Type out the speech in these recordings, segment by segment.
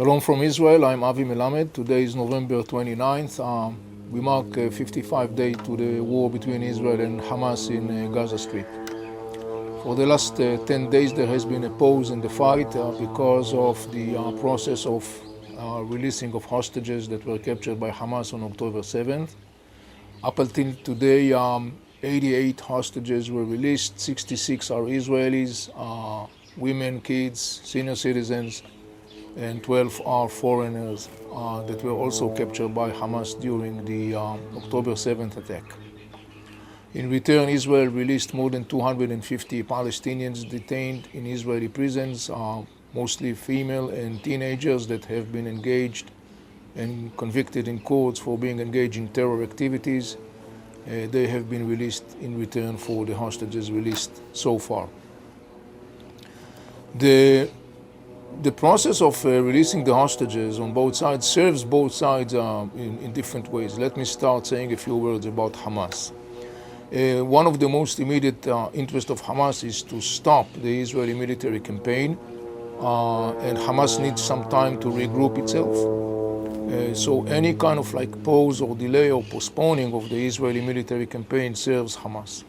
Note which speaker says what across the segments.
Speaker 1: Shalom from Israel, I'm Avi Melamed. Today is November 29th. We mark a 55 day to the war between Israel and Hamas in Gaza Strip. For the last 10 days there has been a pause in the fight because of the process of releasing of hostages that were captured by Hamas on October 7th. Up until today, 88 hostages were released, 66 are Israelis, women, kids, senior citizens, and 12 are foreigners that were also captured by Hamas during the October 7th attack. In return, Israel released more than 250 Palestinians detained in Israeli prisons, mostly female and teenagers that have been engaged and convicted in courts for being engaged in terror activities. They have been released in return for the hostages released so far. The process of releasing the hostages on both sides serves both sides in different ways. Let me start saying a few words about Hamas. One of the most immediate interests of Hamas is to stop the Israeli military campaign, and Hamas needs some time to regroup itself. So any kind of pause or delay or postponing of the Israeli military campaign serves Hamas.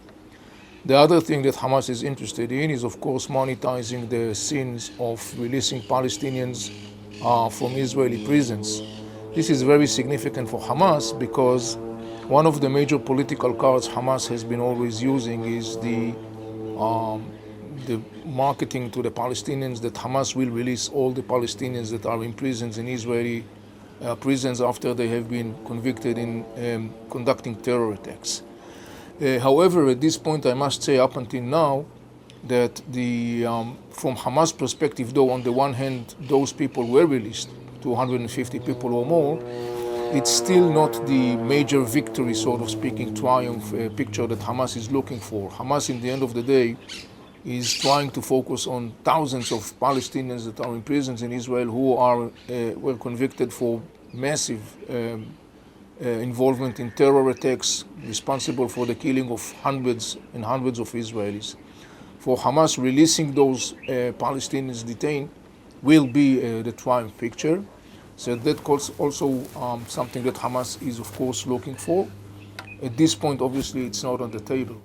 Speaker 1: The other thing that Hamas is interested in is, of course, monetizing the sins of releasing Palestinians from Israeli prisons. This is very significant for Hamas because one of the major political cards Hamas has been always using is the marketing to the Palestinians that Hamas will release all the Palestinians that are in prisons in Israeli prisons after they have been convicted in conducting terror attacks. However, at this point, I must say up until now that from Hamas perspective, though on the one hand, those people were released, 250 people or more, it's still not the major victory, sort of speaking, triumph picture that Hamas is looking for. Hamas, in the end of the day, is trying to focus on thousands of Palestinians that are in prisons in Israel who were convicted for massive involvement in terror attacks, responsible for the killing of hundreds and hundreds of Israelis. For Hamas, releasing those Palestinians detained will be the triumph picture. So that's also something that Hamas is, of course, looking for. At this point, obviously, it's not on the table.